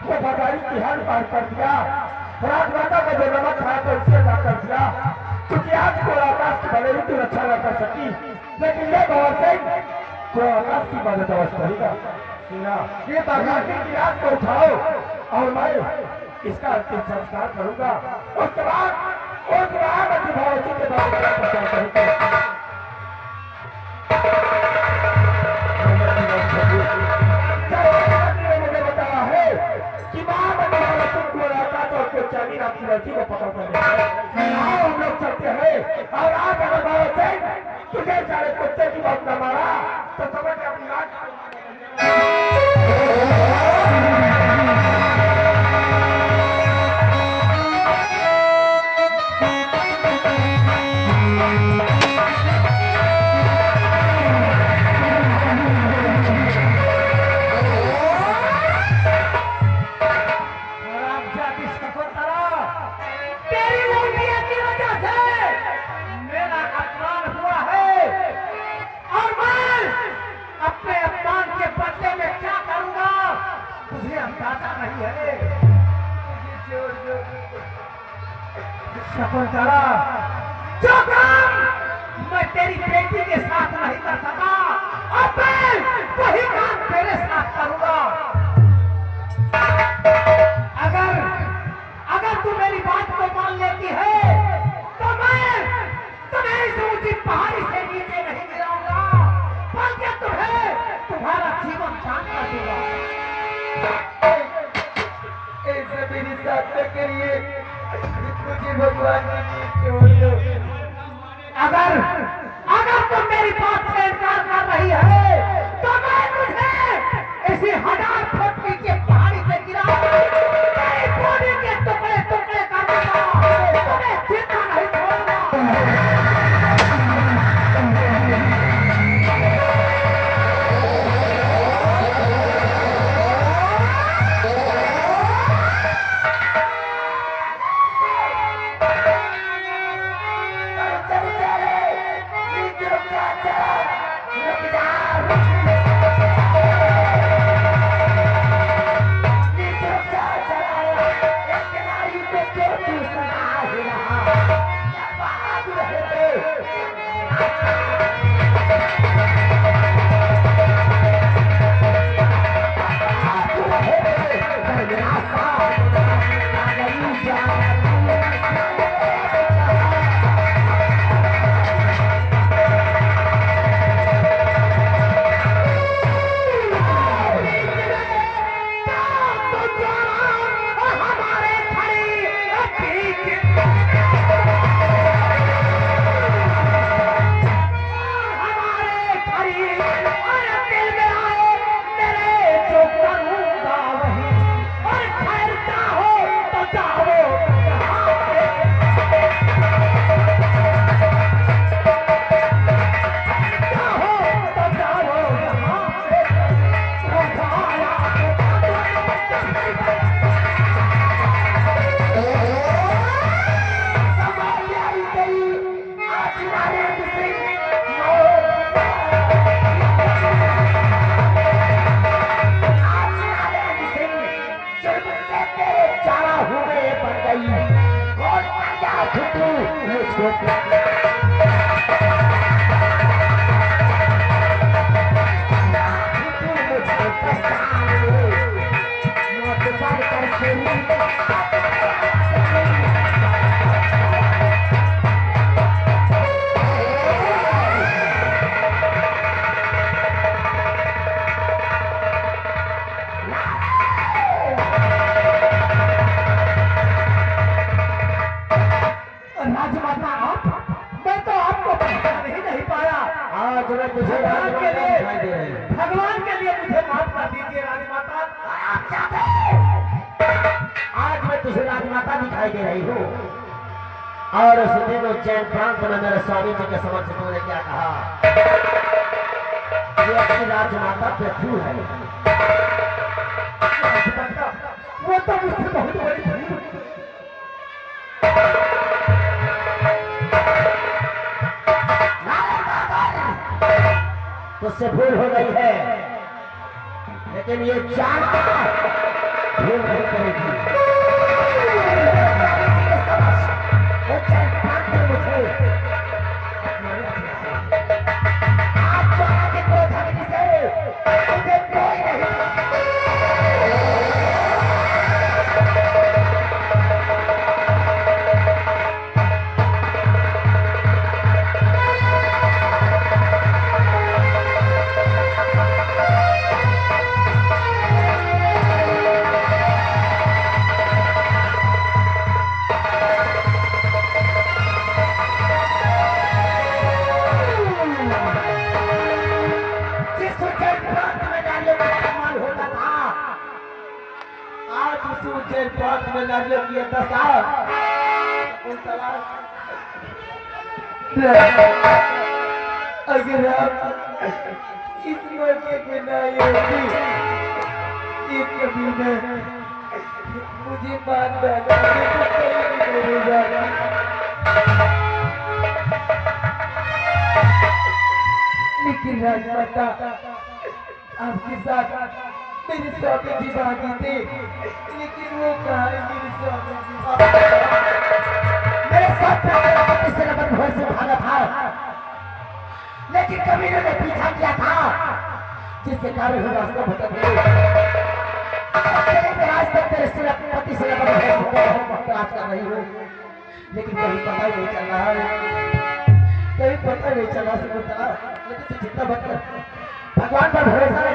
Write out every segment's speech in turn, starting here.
वफादारी की हद पार कर दिया। राजमाता का जो नमक खाया तो इससे ना कर दिया, क्योंकि आज को आकाश की भले ही तू रक्षा न कर सकी, लेकिन ये भवन सिंह को आकाश की मदद अवश्य करेगा। ये ताकि की आग को उठाओ और मैं इसका अंतिम संस्कार करूंगा। उसके बाद भवन सिंह के बारे में प्रचार करूंगा। चाबी आपकी लड़की को पकड़ कर आओ, हम लोग चलते हैं। और आज अगर भगत सिंह तुझे सारे कुत्ते की बात न मारा तो समझ अपनी शकुंतला, जो काम मैं तेरी बेटी के साथ नहीं कर सका, अब मैं वही काम तेरे साथ करूंगा। अगर तू मेरी बात को मान लेती है तो मैं तुम्हें इस ऊंची पहाड़ी से नीचे नहीं गिराऊंगा, बल्कि तुम्हारा जीवन दान कर दूंगा। इस मेरी साथ के लिए मुझे भगवान ने छोड़ दो। अगर तुम मेरी बात से इनकार कर रही है तो मैं तुझे इसी 1000 फुट नीचे पहाड़ी से गिराऊंगा, तेरी बॉडी के टुकड़े टुकड़े कर दूंगा, तुम्हें जिंदा नहीं छोड़ूंगा। आज मैं तुझे भगवान के लिए मुझे माफ कर दीजिए राजमाता। आज मैं तुझे राजमाता दिखाई दे रही हूँ और उस दिन उज्जैन प्रांत में मेरे स्वामी जी के समक्ष तुमने क्या कहा? ये अपनी राजमाता पृथ्वी है। वो तो मुझसे बहुत बड़ी भूल तुझसे भूल हो गई है, लेकिन ये चार भूल नहीं करेगी। मुझे आप चौरा के क्रोध अग्नि से मुझे कोई नहीं। उज्जैन प्रांत में नारियों की दशा अगर आप इस मौके पे ना होती एक कभी मैं मुझे मान बैठा लेकिन राजमाता आपके साथ मेरे स्वामी जी भागी थे, लेकिन वो कहा है मेरे स्वामी जी मेरे साथ से लगन भोर से भागा था, लेकिन कबीरों ने पीछा किया था, जिसके कारण हम रास्ता भटक गए। आज तक तेरे से पति से लगन भोर आज कर रही हूँ, लेकिन कहीं पता ही नहीं चल रहा है, कहीं पता नहीं चला सकता। लेकिन तू चिंता मत कर, भगवान पर भरोसा है,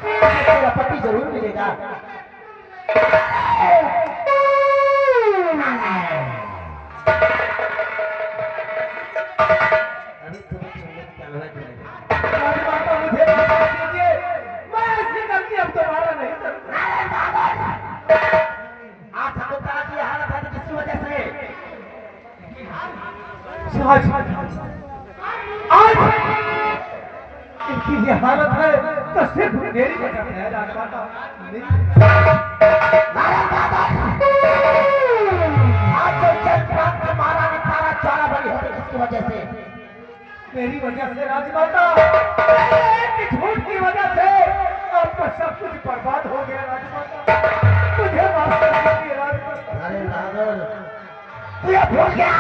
तेरा पति जरूर मिलेगा। अभी तुम्हें चलने की चलना चाहिए। राजमाता मुझे बता दीजिए, मैं ऐसी गलती अब दोबारा नहीं करूंगा। आज सकुंतला की हालत है किसकी वजह से? आज इनकी ये हालत है तो सिर्फ मेरी वजह से है राजमाता। आज जो जल प्राप्त मारा ने तारा चारा बड़ी है किसकी वजह से? मेरी वजह से राजमाता, एक झूठ की वजह से आपका सब कुछ बर्बाद हो गया राजमाता। मुझे माफ कर दीजिए राजमाता। अरे नागर, तू ये भूल गया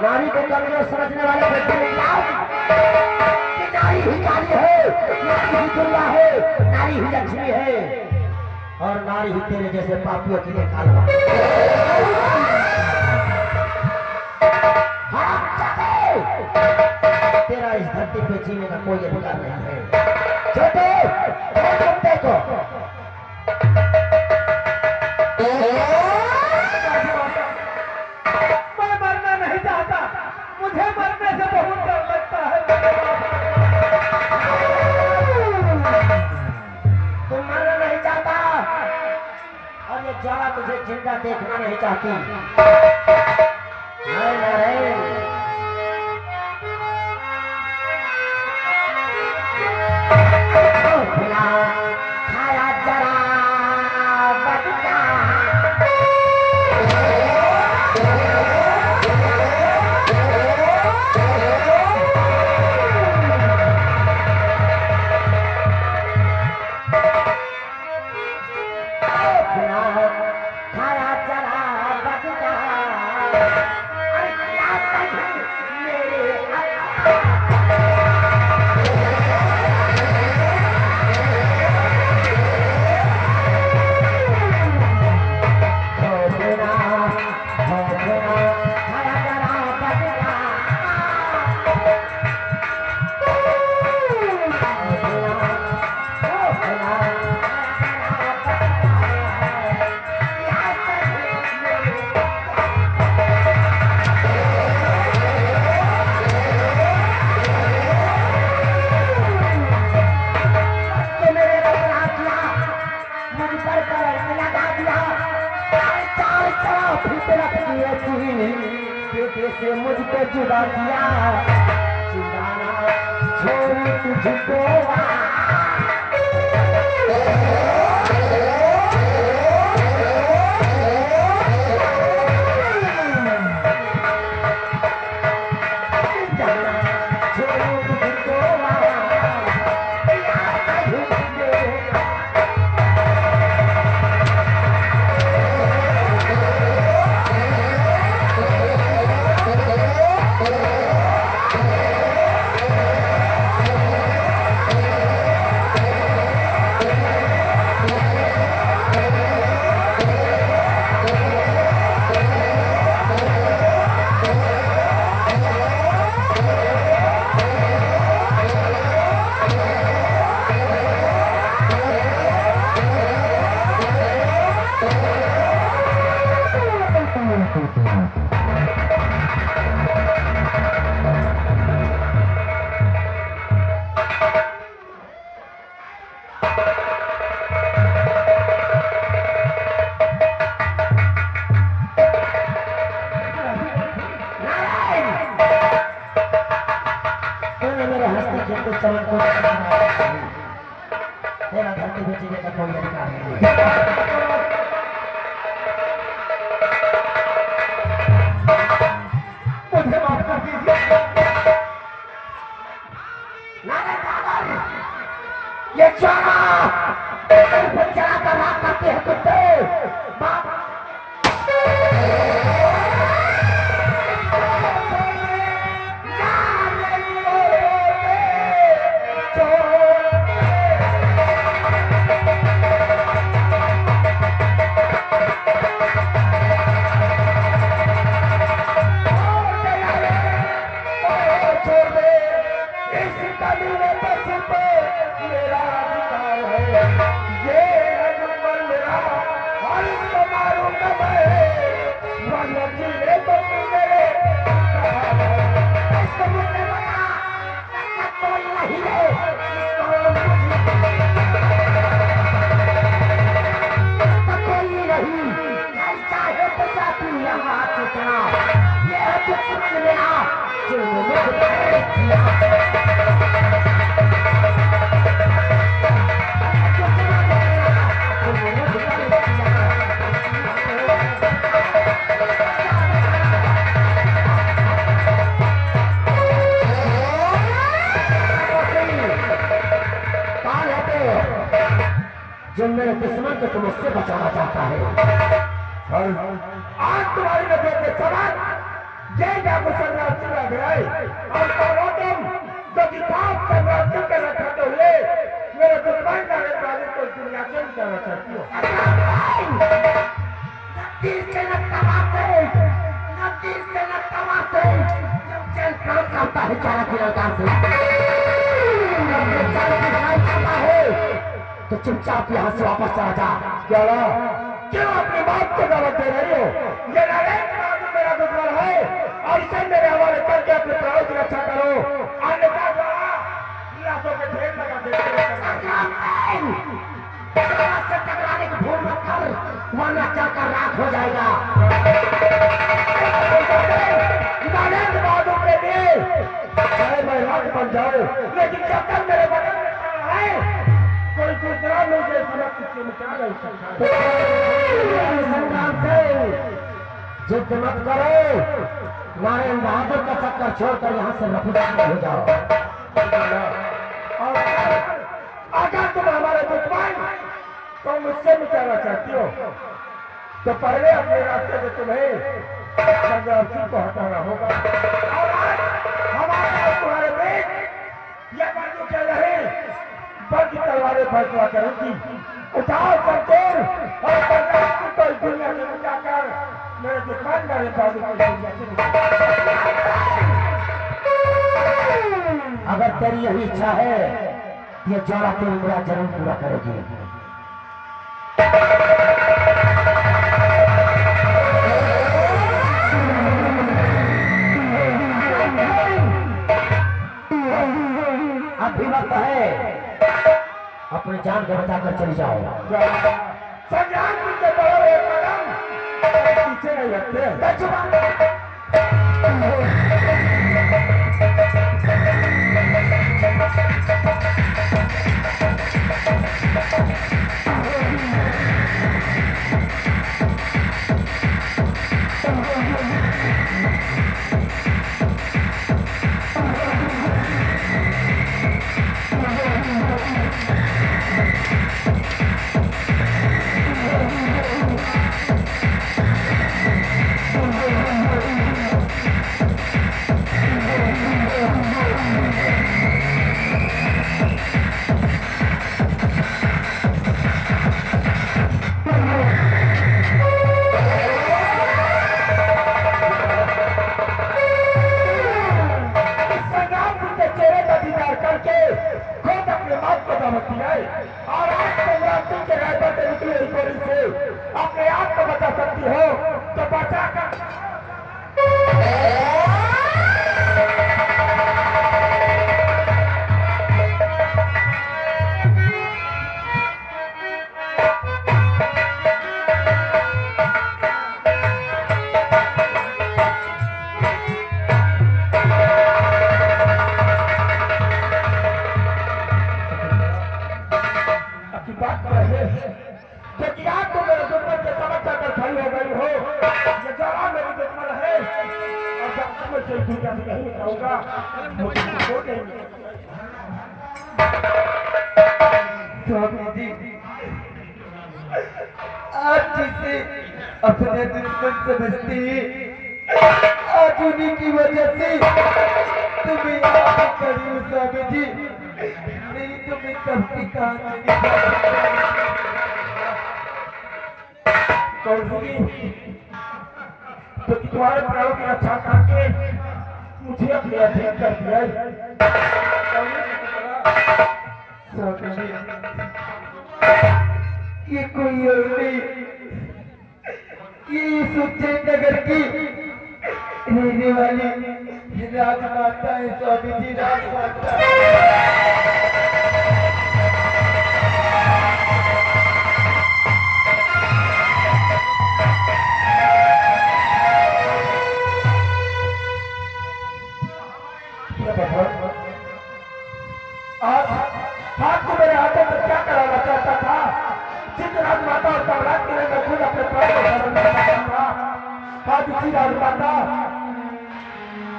नारी को कमजोर समझने वाले व्यक्ति ने कहा कि नारी ही काली है, नारी ही दुर्गा है, नारी ही लक्ष्मी है और नारी ही तेरे जैसे पापियों के लिए काला। तेरा इस धरती पे जीने का कोई अधिकार नहीं है। छोटे देखो मैं मरना नहीं चाहता, मुझे मरने से बहुत डर लगता है। तुम मरना नहीं चाहता और ये ज्वाला तुझे जिंदा देखना नहीं चाहती। नहीं नहीं, खाया जरा बचता खाया जरा बचता मेरे तेरा धरती बेचने का कोई अधिकार नहीं। मुझे माफ कर दीजिए। ये चोरा चला कर रात करते हैं कुत्ते बाप जो मेरे दुश्मन को तुम उससे बचाना चाहता है। आज तुम्हारी नजर के सवाल ये जागो संग्राम चुना गया और तुम जो किताब संग्राम चुन कर रखा तो हुए मेरे दुश्मन का राजू को दुनिया से निकालना चाहती हो। नदी से न तमाशे चल काम करता है चारा की लड़का से तो चुपचाप यहाँ से वापस चला जा। क्यों अपनी बात को दावत दे रही हो? ये नरेंद्र बाबू मेरा दुश्मन है और इसे मेरे हवाले करके अपने प्राणों की रक्षा करो। अन्यथा लाशों के ढेर लगा से टकराने की भूल मत कर वरना चलकर राख हो जाएगा। नरेंद्र बाबू के लिए चाहे मैं राख बन जाऊं लेकिन जब तक मेरे बगल में है कोई दूसरा मुझे समझ के मिटा नहीं सकता। संग्राम से जिद मत करो। नारायण बहादुर का चक्कर छोड़कर यहाँ से रफूदार हो जाओ। और अगर तुम हमारे दुश्मन तो मुझसे मिटाना चाहती हो तो पहले अपने रास्ते से तुम्हें संग्राम सिंह को हटाना होगा। और आज हमारे और तुम्हारे बीच यह बंदूक चल रहे बल्कि तलवारें फैसला करेंगी। उठाओ संतोर और संग्राम सिंह को इस दुनिया से मिटाकर मेरे दुश्मन मेरे बाबू को दुनिया से अगर तेरी यही इच्छा है ये जोड़ा तेरी मुराद जरूर पूरा करेगी। अभी वक्त है अपनी जान को बचाकर चली जाओ। संग्राम के बढ़ो एक कदम पीछे नहीं हटते। कर करके खुद अपने माँ को दावत दी है और आज संग्राम के रायपुर से निकली हुई गोली से अपने आप को बचा सकती हो तो बचा कर स्वामी जी, आप जिसे अपने दुश्मन समझते हैं आज उन्हीं की वजह से तुम्हें यहाँ खड़ी हूँ स्वामी जी, नहीं तुम्हें कब की कहानी तो तुम्हारे प्राणों की रक्षा करके मुझे अपने अधीन कर दिया। ये कोई और नहीं, ये इस उज्जैन नगर की रहने वाली राजमाता है स्वामी जी, राजमाता। आज को मेरे हाथों में क्या कराना चाहता था? जिस राजमाता और सम्राट के लिए मैं खुद अपने प्राण को शरण देता था, आज उसी राजमाता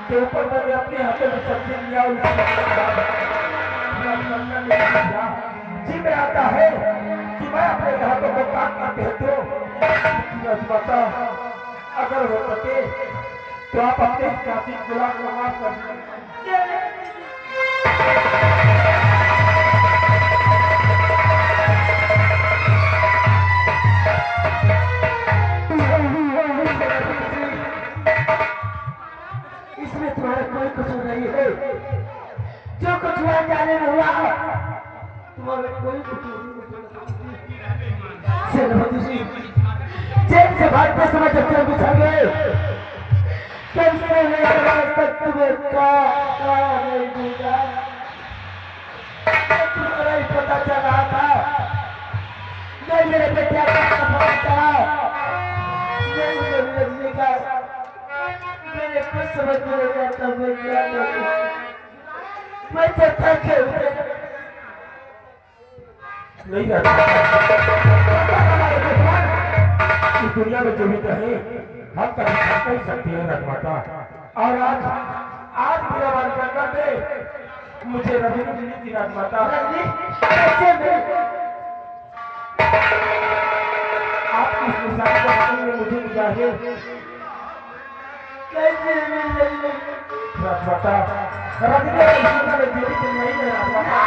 के ऊपर मैंने अपने हाथों में सबसे लिया। जी में आता है कि मैं अपने हाथों को काट कर भेज दो। राजमाता अगर हो सके तो आप अपने साथी गुलाम को माफ कर दीजिए। इसमें तुम्हारा कोई कसूर नहीं है, जो कुछ हुआ जाने में हुआ तुम्हारा कोई कसूर नहीं। जेल से भागते समय जब से बिछा गए तब से लेकर आज तक तुम्हें नहीं दूंगा। तुम्हारा ही पता चल रहा था, नहीं मेरे बेटे का पता चला, नहीं मेरे रजनी का, मैंने कुछ समझ नहीं आता। मैं तो थके हुए नहीं रहता इस दुनिया में जो भी कहे हम कभी कर नहीं सकते हैं राजमाता। और आज मेरा मन करना दे मुझे रवि मिली थी राजमाता। आप इस निशान को रखने में मुझे मिला है कैसे मिल रही राजमाता। रवि में जीवित नहीं है राजमाता।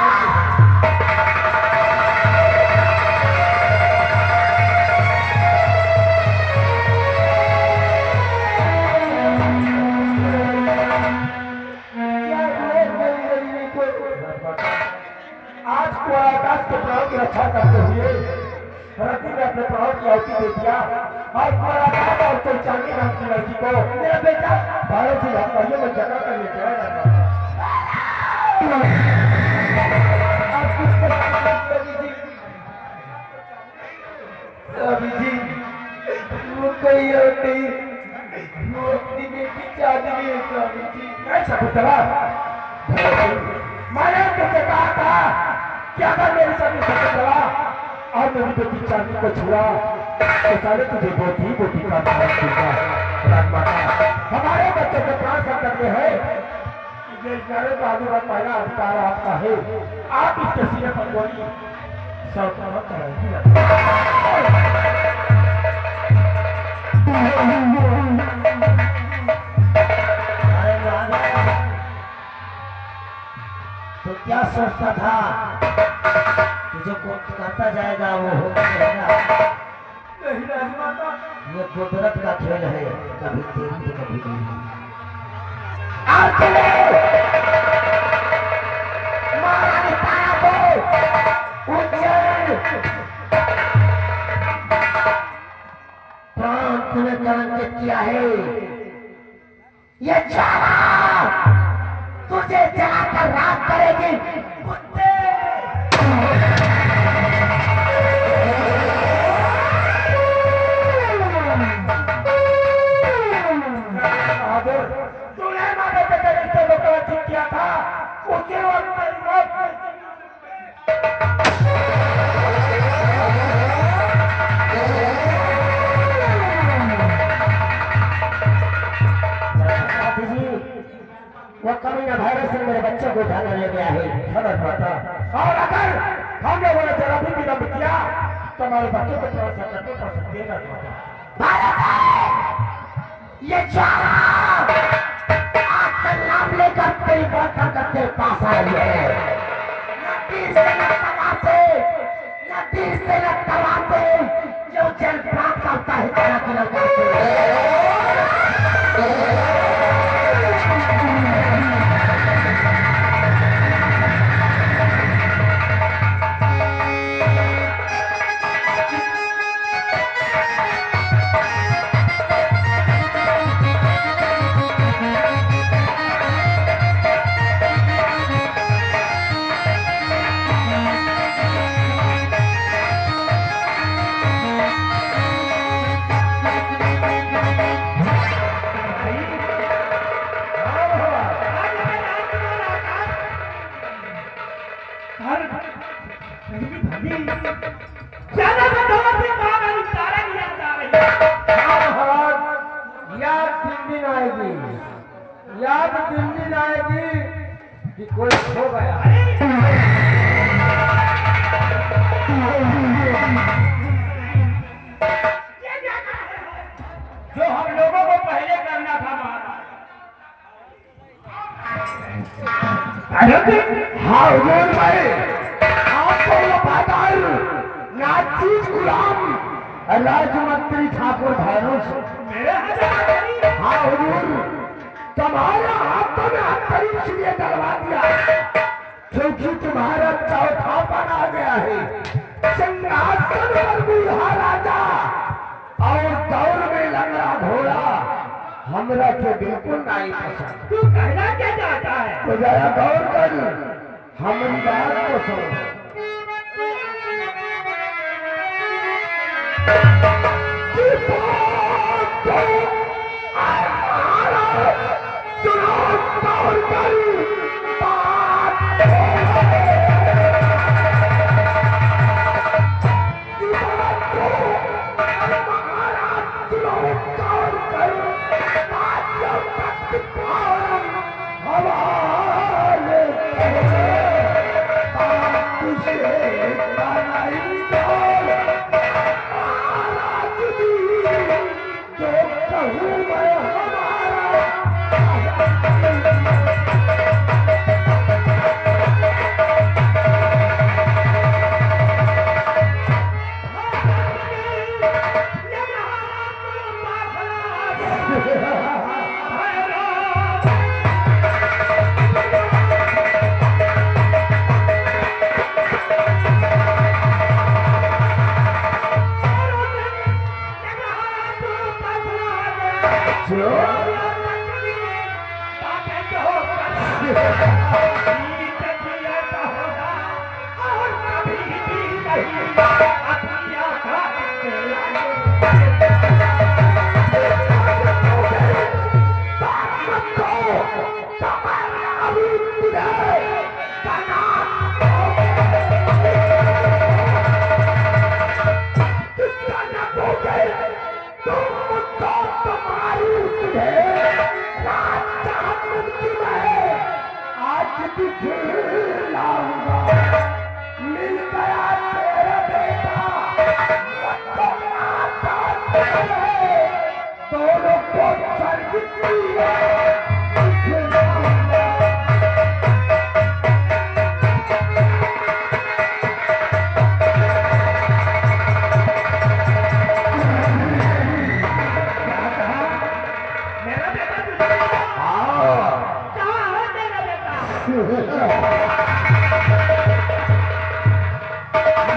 आज को आकाश के प्राणों की रक्षा करते हुए रति ने अपने प्राणों की आहुति दे दिया और आकाश और कोई चांदी नाम की लड़की को मेरा बेटा भारत से भाइयों में जगह कर लेके आया। स्वामी जी, वो कोई और नहीं, वो अपनी बेटी चांदनी है स्वामी जी। ऐसा पुतला मैंने तुझसे कहा था कि अगर मेरे साथ सत्य चला और मेरी बेटी चांदी को छुआ तो साले तुझे बोटी का प्राण दूंगा। राजमाता हमारे बच्चे को प्राण संकट में है, पहला अधिकार आपका है। आप इसके सीने पर गोली तो क्या सोचता था तुझे कौन करता जाएगा वो हो जाएगा। नहीं राजमाता, ये कुदरत का खेल है, कभी तेरी तो कभी नहीं। जलाकर राख करेगी कुत्ते। तूने हमारे बेटे रिश्ते को कवर किया था, उसी वक्त तेरी मौत वो कमीना वायरस ने मेरे बच्चे को उठाने ले गया है। समझ पाता। और अगर हम लोगों ने जरा भी विलंब किया तो हमारे बच्चे को थोड़ा सा कटे पड़ सकते हैं। ये चारा आपका नाम लेकर तेरी बात करके पास आई है। न तीर से न तलवार से, न तीर से न तलवार से, जो जल प्राप्त करता है तेरा की लड़का से। याद दिन दिन आएगी कि कोई खो गया। जो हम लोगों को पहले करना था हाँ हुजूर भाई, आपको वफादार नाचीज गुलाम राजमंत्री ठाकुर धानुष। हाँ हुजूर, तुम्हारे हाथों में हथकड़ी इसलिए डलवा दिया क्योंकि तुम्हारा चौथापन आ गया है। सिंहासन पर बूढ़ा राजा और दौर में लंगड़ा घोड़ा हमरा के बिल्कुल नहीं पसंद। तू कहना क्या चाहता है? तो जरा गौर कर, हमारी बात को सुनो।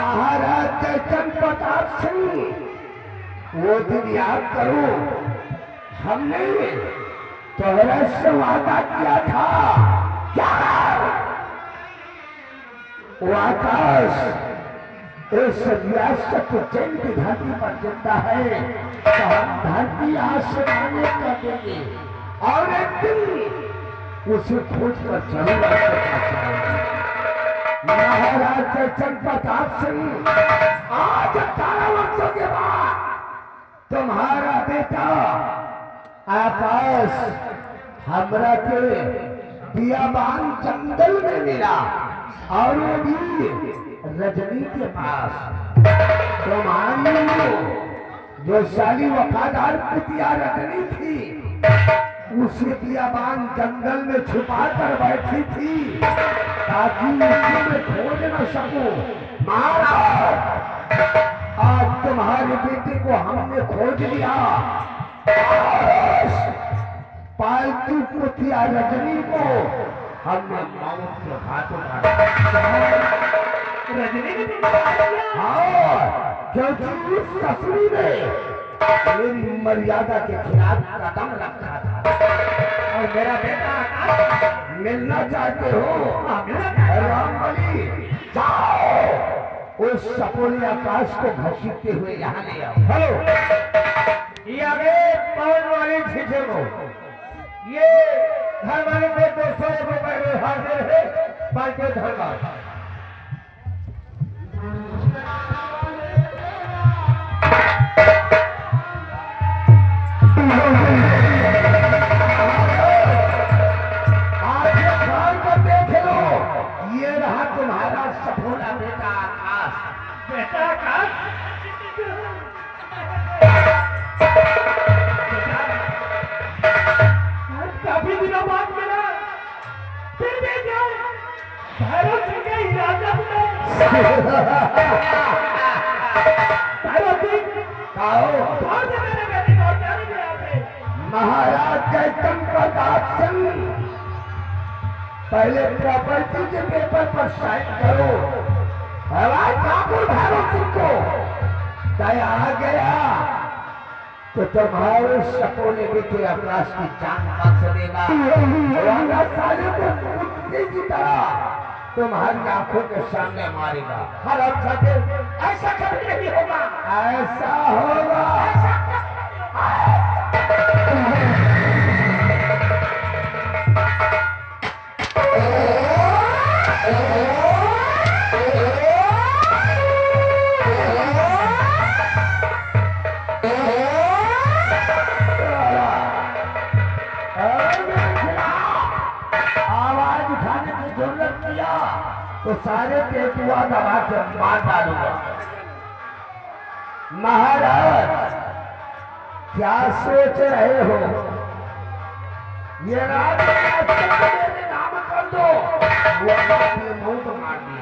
महाराज चंद प्रताप सिंह, वो दिन याद करो, हमने तोहरा से वादा किया था वो आकाश इस रियासत जैन की धरती पर जिंदा है तो हम धरती आसमाने कर देंगे और एक दिन उसे खोज कर जरूर आपके पास आएंगे। महाराज जयचंद प्रताप सिंह आज 18 वर्षों के बाद तुम्हारा बेटा आकाश हमरा के बियाबान जंगल में मिला और वो भी रजनी के पास। तुम्हारी जो साली वफादार कुतिया रजनी थी उसे बियाबान जंगल में छुपा कर बैठी थी ताकि उसे में खोज न सकूं। महाराज आज तुम्हारे बेटे को हमने खोज लिया। पालतू कुतिया रजनी को हमने मौत के हाथों रजनी ने क्योंकि उस ससुरी ने मेरी मर्यादा के खिलाफ कदम रखा था और मेरा बेटा मिलना चाहते हो रामबली, जाओ उस सपोले आकाश को घसीटते हुए यहाँ ले आओ। हेलो ये आगे पवन वाली झीझे को ये घर वाले को 200 रुपए में हाजिर है पांचों धर्म आज ये खान को देख लो, ये रहा तुम्हारा सपोला बेटा आकाश। बेटा आकाश काफी दिनों बाद मिला फिर भी क्यों भैरव सिंह के इजाजत में भैरव सिंह कौन से मेरे बेटे को जाने गया थे? महाराज जयचंद प्रताप सिंह पहले प्रॉपर्टी के पेपर पर साइन करो। हवाई ठाकुर भैरव सिंह को दया आ गया तो तुम्हारे सपोले बेटे आकाश की जान बच देगा। वरना साले को कुत्ते की तरह तुम्हारी आंखों के सामने मारेगा। हर अच्छा के ऐसा कभी नहीं होगा, ऐसा होगा। आवाज उठाने की जरूरत किया तो सारे तेतुआ दबा के मार डालूंगा। महाराज क्या सोच रहे हो? ये रात मेरे नाम कर दो, वो अपने मुंह को मार दिए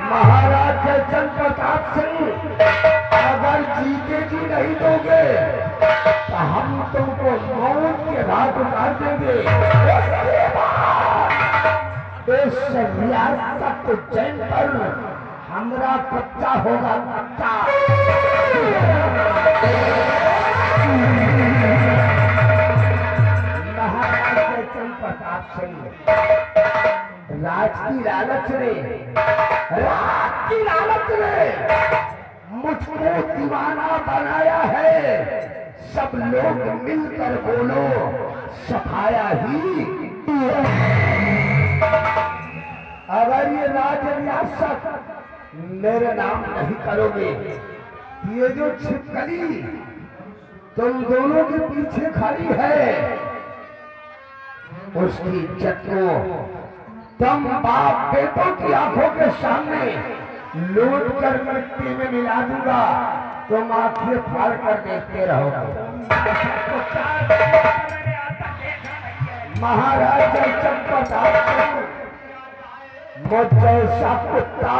महाराज जयचंद प्रताप सिंह अगर जीते जी नहीं दोगे तो हम तुमको मौत के घाट उतार देंगे। इस रियासत जैन पर हमरा कच्चा होगा, कच्चा। महाराज जयचंद प्रताप सिंह राज की लालच ने मुझको दीवाना बनाया है। सब लोग मिलकर बोलो सफाया ही। अगर ये राज रियासत मेरे नाम नहीं करोगे, ये जो छिपकली तुम दोनों के पीछे खड़ी है उसकी इज्जत को तुम बाप बेटों की आंखों के सामने लूट कर मिट्टी में मिला दूंगा। तुम आंखें फाड़ कर देखते रहोगे। महाराज जयचंद प्रताप सिंह मुझ जैसा कुत्ता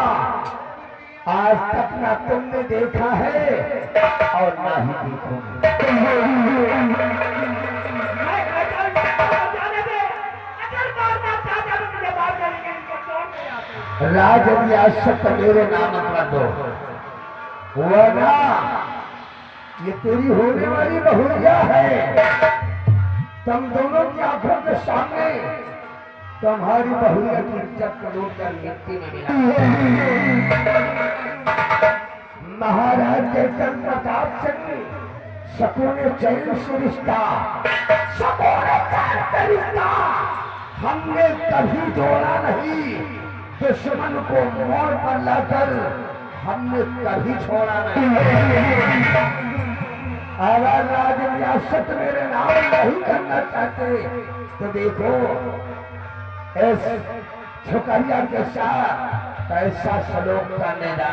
आज तक ना तुमने देखा है और ना ही देखोगे। राज रियासत मेरे नाम कर दो, वरना ये तेरी होने वाली बहुरिया है। तुम दोनों की आंखों के सामने तुम्हारी बहुरिया की इज्जत को लूटकर मिट्टी में मिला। महाराज जयचंद प्रताप सिंह सकून चैन से रिश्ता, सकून चैन से रिश्ता हमने कभी जोड़ा नहीं। दुश्मन को मोड़ पर लाकर हमने कभी छोड़ा नहीं। अगर राज रियासत मेरे नाम नहीं करना चाहते तो देखो इस छुकरिया के साथ कैसा सलूक करने जा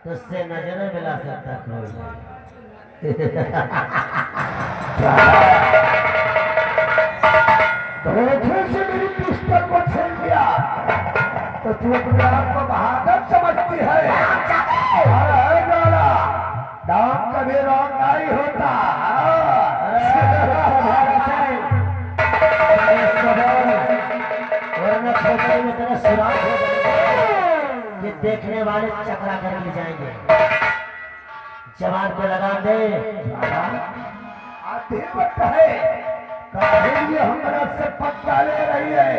तुझसे नजर मिला सकता कोई धोखे से मेरी पिस्टल को छीन लिया तो तू अपने आप को बहादुर समझती है। अरे गाला दाम कभी रॉन्ग नहीं होता। में तेरा सुराग हो ये देखने वाले चकरा कर ले जाएंगे। जवान को लगा दे। आधी वक्त है ये हमारा से पक्का ले रही है।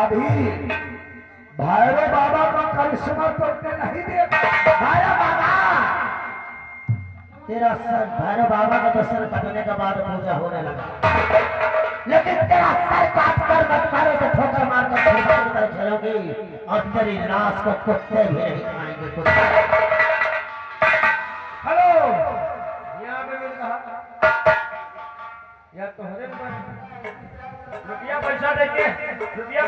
अभी भैरव बाबा का करिश्मा तोड़ने नहीं दे। भैरव बाबा तेरा सर भैरव बाबा का तो सर कटने के बाद पूजा होने लगा, लेकिन तेरा सर काट कर मत मारो तो ठोकर मार कर फुटबॉल की तरह खेलोगी और तेरी लाश को कुत्ते भी नहीं खाएंगे। कुत्ते हेलो यहाँ पे मिल रहा या तो हरे रुपया पैसा देके विदा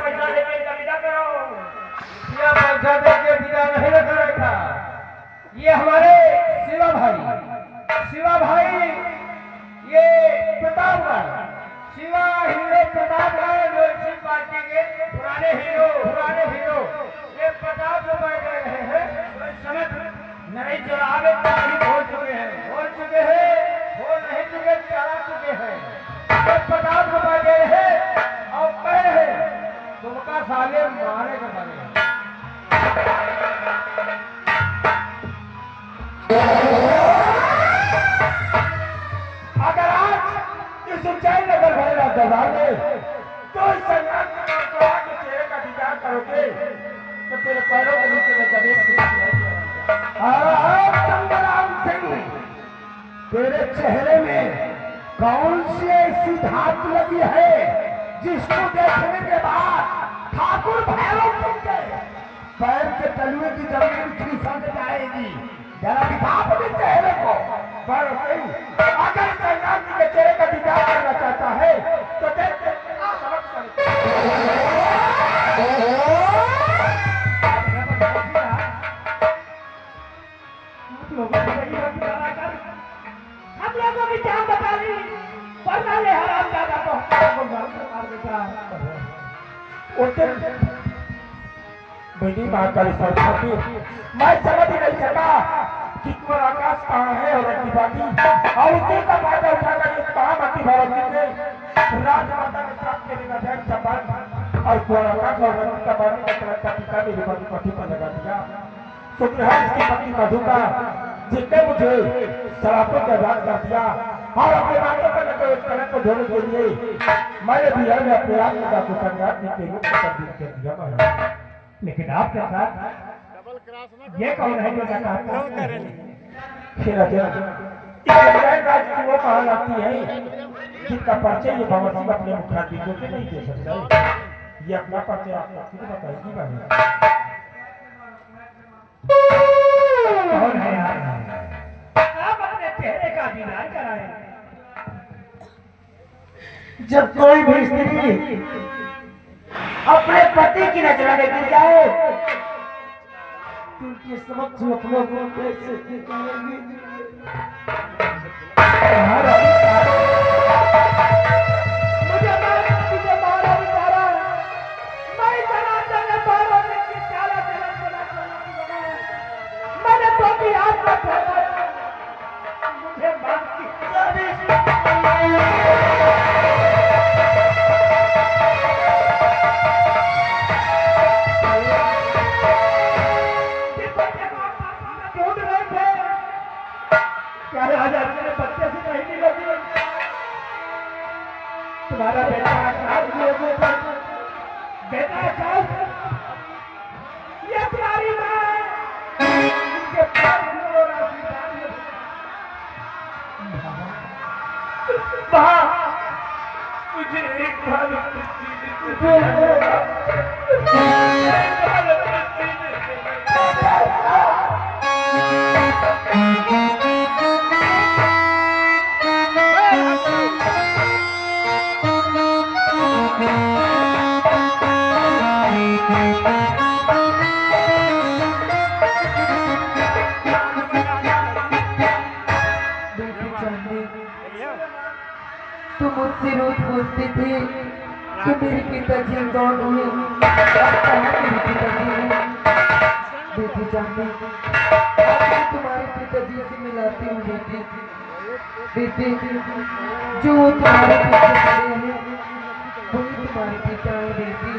करो। रुपया पैसा देके विदा नहीं करेगा। ये हमारे शिवा भाई ये प्रतापगढ़ शिवा हीरो प्रतापगढ़ लोकसभा पार्टी के पुराने हीरो ये प्रताप से बैठ रहे हैं। इस समय नहीं चुरावे हो चुके हैं, हो चुके हैं, हो नहीं चुके, चला चुके हैं। 50 रुपए गए हैं और कहे हैं तुमका साले मारे का बने। अगर आज इस उज्जैन नगर भरेगा दरबार में तो इस संग्राम के चेहरे का दीदार करोगे तो तेरे पैरों के नीचे में जमीन संग्राम सिंह, तेरे चेहरे में कौन सी ऐसी धात लगी है जिसको देखने के बाद ठाकुर भैरव सिंह के पैर के तलवे की जमीन खिसक जाएगी। जरा दिखा अपने चेहरे को। भैरव सिंह अगर संग्राम जी के चेहरे का दीदार करना चाहता है तो देख हम लोगों की जान बता दी, वरना ये हराम दादा को मार देता। मेरी महाकाली सरस्वती, मैं समझ ही नहीं सका कि तुम्हारा आकाश कहाँ है और रखी बाकी और उसी का फायदा उठाकर इस महामती भारत ने राजमाता के साथ के बिना ध्यान संभाल और तुम्हारा आकाश और रखी का बानी का तरह का पिता ने विभागी पति पर लगा दिया। सुग्रीवांश की पत्नी मधु का जिसने मुझे शराबों का राज कर दिया और अपने बातों पर लगे उस कलंक को धोने के लिए मैंने भी में अपने आप का कुसंगात के रूप में तब्दील कर दिया। लेकिन आपके साथ ये कौन है जो वो कहा लाती है जिसका परिचय ये भगवत सिंह अपने मुखातिबों से नहीं दे सकता। ये अपना परिचय आपको खुद बताएगी बहन। कौन है यार? आप अपने चेहरे का दीदार कराएं। जब कोई भी स्त्री अपने पति की नजर देखी जाए उनके समक्ष अपनों को कैसे दिखाएंगे? मुझे मारा बेचारा, मैं इतना जाने पारा कि चाला चला चला मैंने तो भी हाथ में पकड़ा मुझे माफ तुम्हारा बेटा बेटा ये प्यारी माँ उनके पैर और आशीर्वाद मुझे एक बार तुम मुझसे रोज पूछती थी कि मेरे पिताजी कौन हुए, मेरे पिताजी हैं। बेटी जानती तुम्हारे पिताजी से मिलाती हूँ बेटी। बेटी जो तुम्हारे पीछे खड़े हैं वही तुम्हारे पिता है। बेटी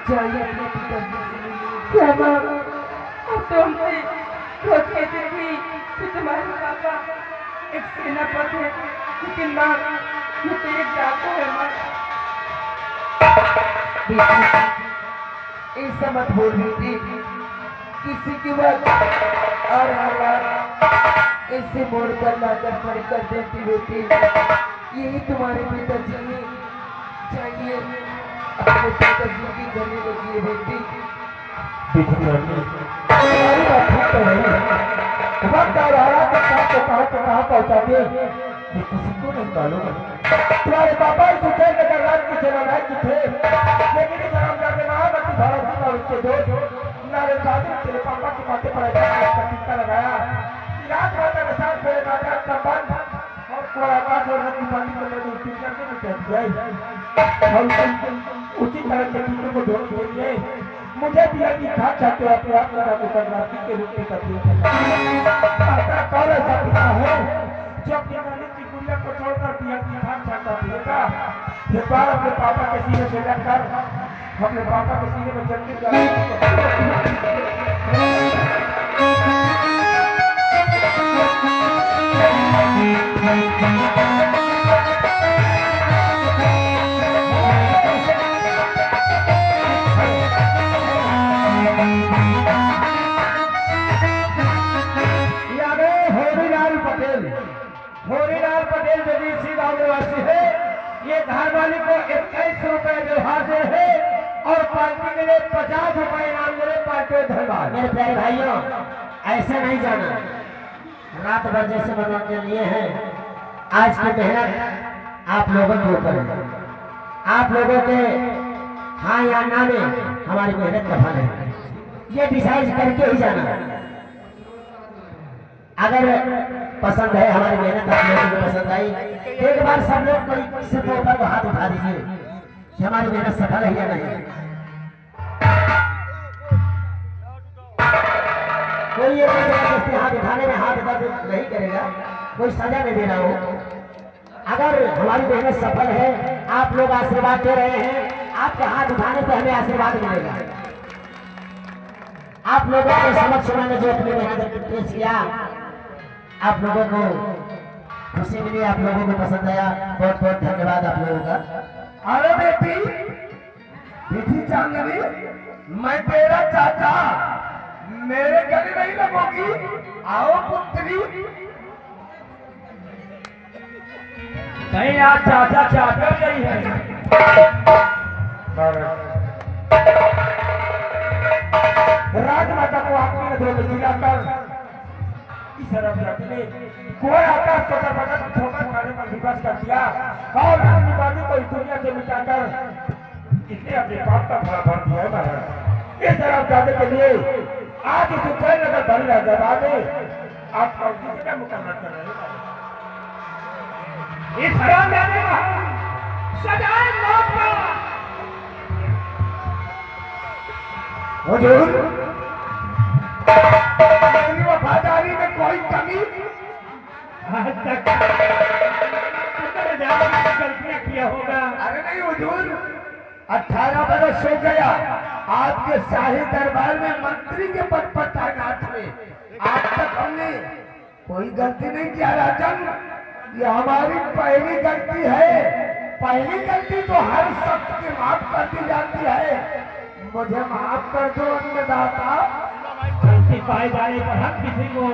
जाइए अपने पिताजी से मिलिए। क्या माँ अब तो हमसे रोज कहती थी कि तुम्हारे पापा एक सेनापति है, लेकिन माँ ये तो एक डाकू है। माँ बेटी ऐसा मत बोल बेटी, किसी की बात और हालात ऐसे मोड़ कर लाकर खड़ी कर देती बेटी। यही तुम्हारे पिताजी हैं, चाहिए अपने पिताजी की गले लगी बेटी। तुम्हारी बात ठीक तो नहीं। वक्त आ रहा तो कहाँ पहुँचा दे ये किसी को नहीं मालूम। तुम्हारे पापा इस उज्जैन नगर राज की सेनानायक थे, लेकिन इस हरामजादे के महामती भारत सिंह और उसके दोस्त नारायण बहादुर तेरे पापा के माथे पर ऐसा टीका लगाया कि राजमाता के साथ मेरे नाजायज संबंध और कुआकाश और रत्न पानी को मैंने उस टीका से भी कह दिया। हम उसी तरह के टीके को ढूंढ के लिए मुझे दिया कि खा चाहते हो अपने आप लगा को संक्रांति के रूप में तब्दील करना कौन ऐसा पिता है जो अपनी नानी की गुड़िया को छोड़कर दिया कि खा चाहता पिएगा। एक बार अपने पापा के सीने से लगकर अपने पापा के सीने में जल्दी होरीलाल पटेल जो इसी गाँव निवासी है, ये घर वाली को 21 रुपए व्यवहार दे है और पार्टी के लिए 50 रुपए इनाम दे रहे। पार्टी धन्यवाद। मेरे प्यारे भाइयों, ऐसे नहीं जाना, रात भर जैसे मनोरंजन लिए हैं, आज की मेहनत आप लोगों के ऊपर है। आप लोगों के हाँ या ना में हमारी मेहनत का फल है, ये डिसाइड करके ही जाना। अगर पसंद है हमारी मेहनत, आप लोगों को पसंद आई, एक बार सब लोग कोई सिर के ऊपर हाथ उठा दीजिए कि हमारी मेहनत सफल है या नहीं। कोई ये जबरदस्ती हाथ उठाने में हाथ दर्द नहीं करेगा, कोई सजा नहीं दे रहा हो। अगर हमारी मेहनत सफल है, आप लोग आशीर्वाद दे रहे हैं, आपके हाथ उठाने से हमें आशीर्वाद मिलेगा। आप लोगों के समक्ष मैंने जो अपनी मेहनत पेश किया, आप लोगों को खुशी मिली, आप लोगों को पसंद आया, बहुत बहुत धन्यवाद आप लोगों का। अरे बेटी बेटी चांदनी, मैं तेरा चाचा, मेरे गले नहीं लगोगी। आओ पुत्री। नहीं आज चाचा चाकर नहीं है। राजमाता को आपने धोखे दिलाकर इस रविवार ने कोई आकाश को बदल धोखा खाने पर विकास कर दिया और राजनीति को इस दुनिया से मिटाकर इसने अपने पाप का फल भर दिया है महाराज। इस तरफ जाने के लिए आज इस उज्जैन नगर बड़ी हैदराबाद में आप का मुकाबला कर रहे हैं। इस हराम जाने सजाए मौत का हुजूर, मेरी वफादारी में कोई कमी आज तक गलतियां किया होगा। अरे नहीं हुजूर, 18 बरस हो गया आपके शाही दरबार में मंत्री के पद पर तैनात हुए, आज तक हमने कोई गलती नहीं किया राजन। ये हमारी पहली गलती है। पहली गलती तो हर शख्स की माफ कर दी जाती है। मुझे माफ कर दो अन्नदाता। गलती पाए जाने पर हम किसी को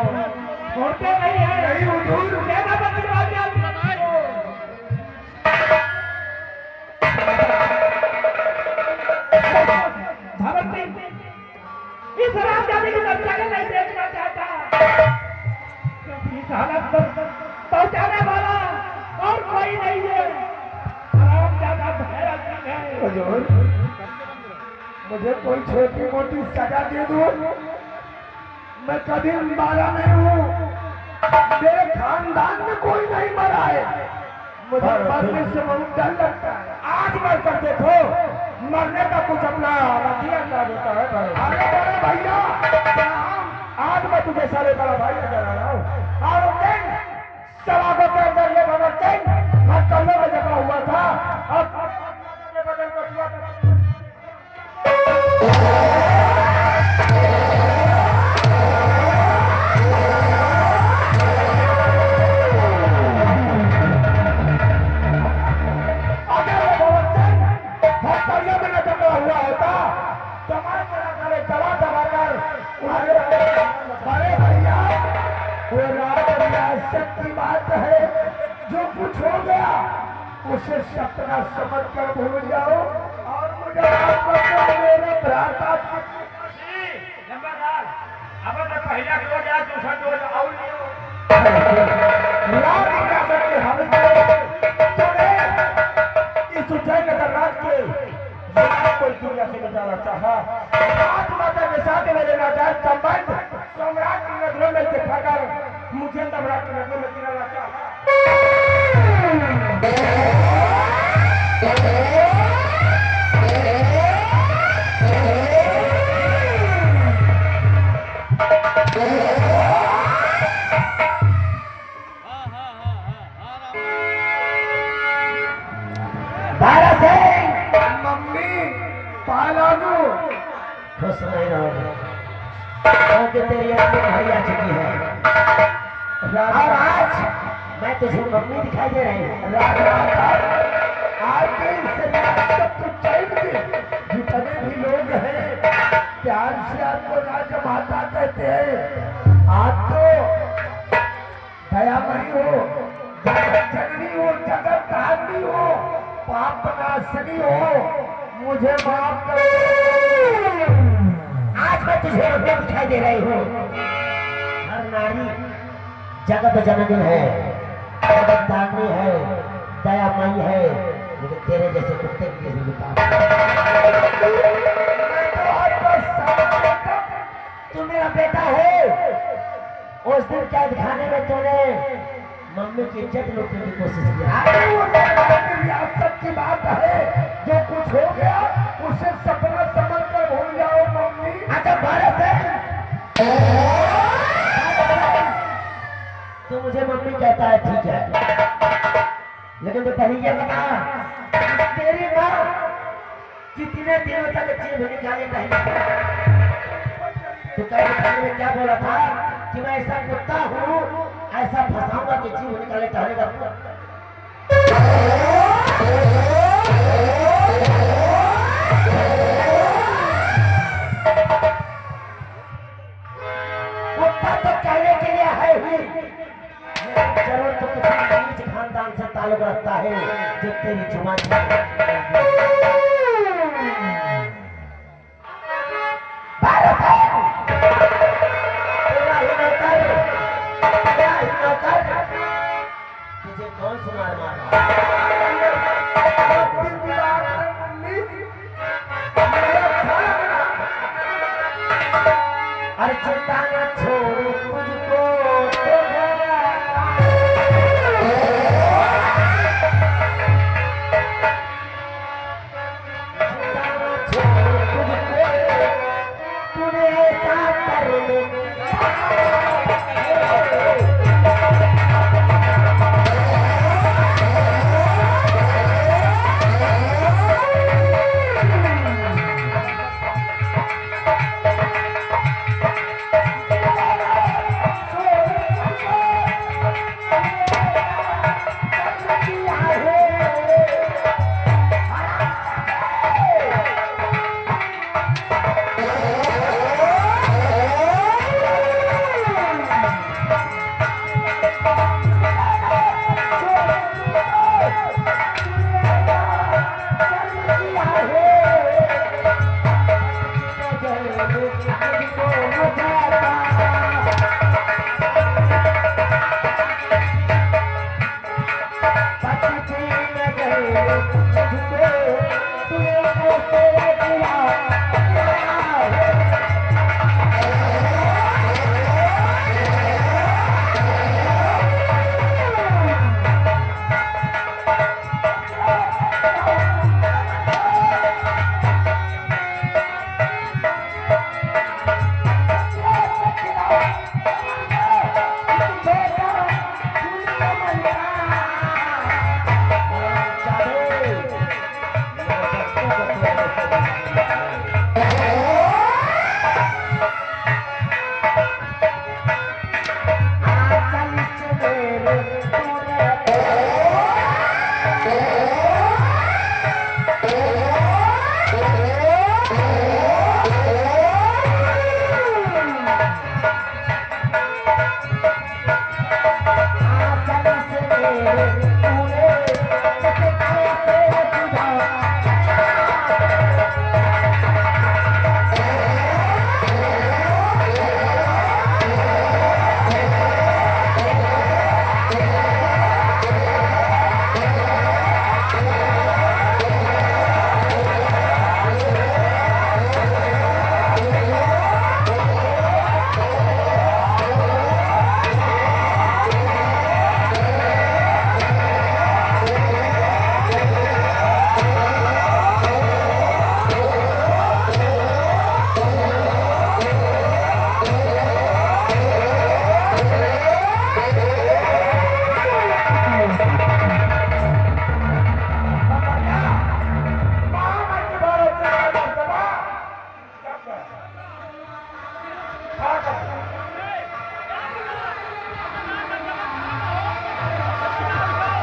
छोड़ते नहीं है। नहीं हुजूर, इस रामजाने की नजर नहीं देखना चाहता, क्योंकि इस हालत तक पहुंचाने वाला और कोई नहीं है। रामजादा भैरव सिंह है। हुजूर, मुझे कोई छोटी मोटी सजा दे दो, मैं कभी मारा नहीं हूँ, मेरे खानदान में कोई नहीं मरा है, मुझे मरने से बहुत डर लगता है। आज मर कर देखो, मरने का कुछ अपना रखिया कर देता है। अरे बड़े भैया, आज मैं तुझे सारे बड़ा भाई नजर आ रहा हूँ। और सवागत के अंदर ये भगत सिंह हर कल्ले में जमा हुआ था, अब बदल को छुआ हुआ होता तो बड़े भैया, वो रियासत की बात है, जो कुछ हो गया उसे सपना समझ कर भूल जाओ और मुझे मेरे भ्राता अब तो पहला डोज या दूसरा डोज और इस उज्जैन नगर रात के कोई दुनिया से बचाना चाहा, आज माता के साथ मेरे नाजायज संबंध सम्राट की नजरों में दिखाकर मुझे सम्राट की नजरों में गिराना चाहा। खुश नहीं रहोगे, क्योंकि तेरी अपनी भाई आ चुकी है। और आज मैं तुझे मम्मी दिखाई दे रही हूँ। आज के इस सब कुछ चाहिए, जितने भी लोग हैं प्यार से आपको राजमाता कहते हैं। आज तो दयामयी हो, जगत जननी हो, जगत धारनी हो, पाप नाशनी हो, मुझे माफ करो। आज मैं तुझे मम्मी दिखाई दे रही हूँ। हर नारी जगत जननी है, जगत धारनी है, दयामयी है, लेकिन तेरे जैसे कुत्ते की जैसे विकास। तू मेरा बेटा है। उस दिन कैद खाने में तूने मम्मी की इज्जत लूटने की कोशिश की। रियासत की बात है, जो कुछ हो गया उसे सपना समझ कर भूल जाओ मम्मी। अच्छा भारत है, तू मुझे मम्मी कहता है, ठीक है, लेकिन तो पहले ये बता, तेरी माँ कितने दिनों तक जीभ निकाले नहीं? तू कहीं खाने में क्या बोला था कि मैं ऐसा कुत्ता हूँ, ऐसा फंसाऊंगा कि जीभ निकाले टहलेगा। कुत्ता तो कहने के लिए है ही, जरूर तो किसी नीच खानदान से ताल्लुक रखता है जो तेरी जुबान तुझे कौन सुना है मारा? अरे चिंता न छोड़ो तुझको तो तूने ऐसा कर लो।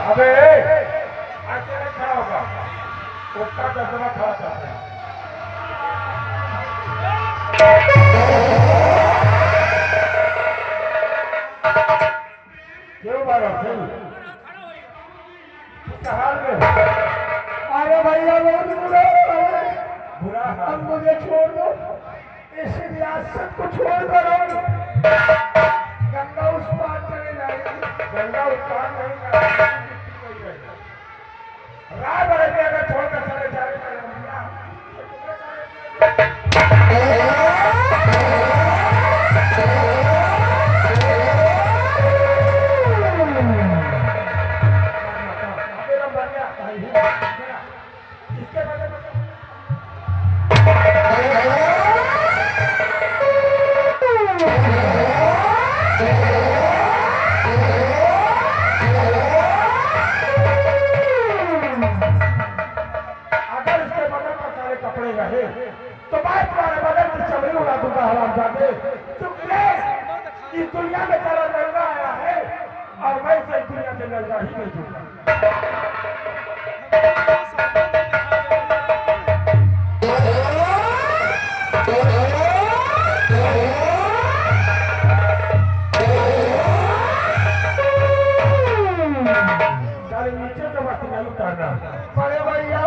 अबे ऐसे नहीं खड़ा होगा, उसका दर्जमा खड़ा करते हैं। क्यों बारा सिंह किस हाल में? अरे भैया बहुत बुरा है। बुरा हाल। अब मुझे छोड़ दो, इस रियासत को छोड़ दो। गंगा उस पार चले जाएगी। गंगा उस पार नहीं कर राय बड़े के अगर छोड़कर चले जाए इसके बाद अगर इसके बदन पर सारे कपड़े रहे तो मैं तुम्हारे बदन की चमड़ी उड़ा दूंगा हरामजादे। चुपले इस दुनिया में तेरा लड़का आया है और मैं इसे इस दुनिया से लड़का ही नहीं दूंगा। सारे नीचे तो मत नहीं उतारना। बड़े भैया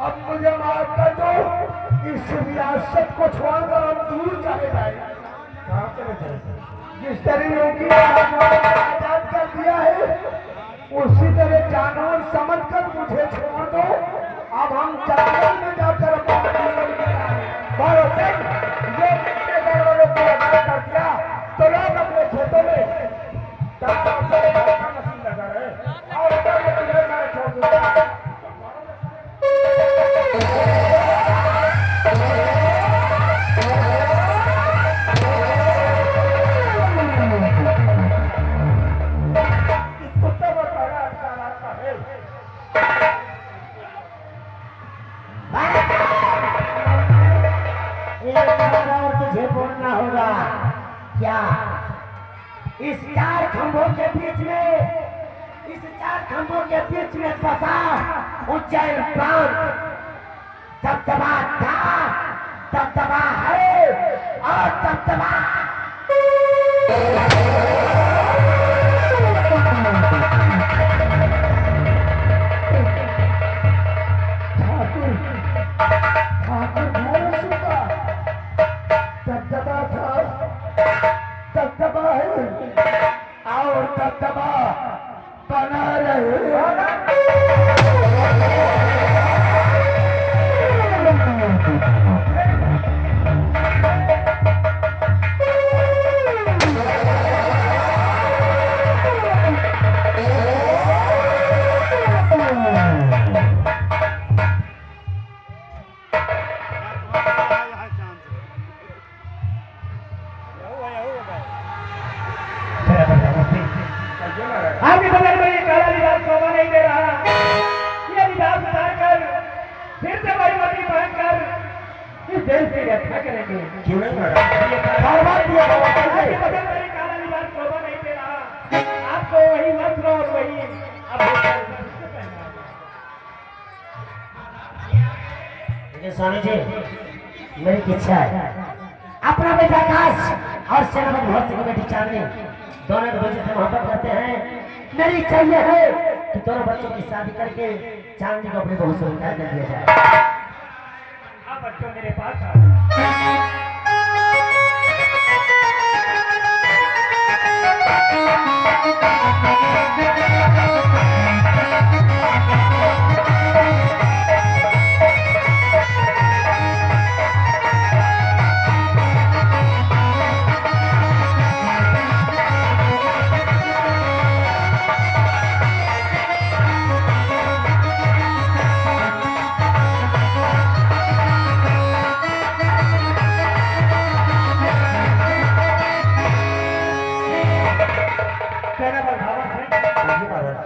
अब मुझे माफ कर दो, इस रियासत को छोड़कर हम दूर चले जाए। कहाँ चले जाए? जिस तरह योगी जानवर को आजाद कर दिया है, उसी तरह जानवर समझकर मुझे छोड़ दो। अब हम जंगल में जाकर अपना जीवन बिताएं। बारो सिंह, जो कितने जानवरों को आजाद कर दिया तो लोग अपने खेतों में दाना का मशीन लगा रहे और अगर मैं तुम्हें सारे छोड़ दूंगा इस कुत्ते को पहला अधिकार आपका है। एक बार और तुझे बोलना होगा क्या? इस चार खंभों के बीच में फंसा उज्जैन प्रांत दबदबा था, दबदबा है और दबदबा दबदबा था, दबदबा है और दबदबा बना आपके बगल में ये काला लिबास शोभा नहीं दे रहा। ये लिबास उतारकर फिर से परिवर्ती पहनकर इस देश की रक्षा करेंगे। क्यों नहीं मारा? बर्बाद किया बाबा आपके कैसे? बगल में ये काला लिबास शोभा नहीं दे रहा। आपको वही वस्त्र और वही लेकिन स्वामी जी, मेरी इच्छा है अपना बेटा आकाश और सेनापति भगत सिंह की बेटी चांदनी दोनों एक दूसरे से मोहब्बत करते हैं। मेरी इच्छा यह है कि दोनों बच्चों की शादी करके चांदनी को अपनी बहू से उतार कर दिया जाए। आप बच्चों मेरे पास आओ।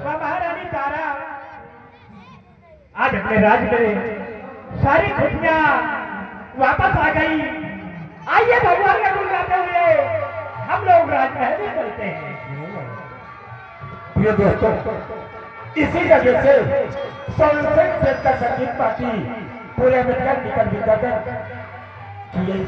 महारानी तारा आज अपने राज्य में सारी खुशियां वापस आ गई। आइए भगवान का गुण गाते हुए हम लोग राजमहल में चलते हैं। प्रिय दोस्तों, इसी वजह से सॉल्यूशन संगीत पार्टी पूरे में निकल भी कि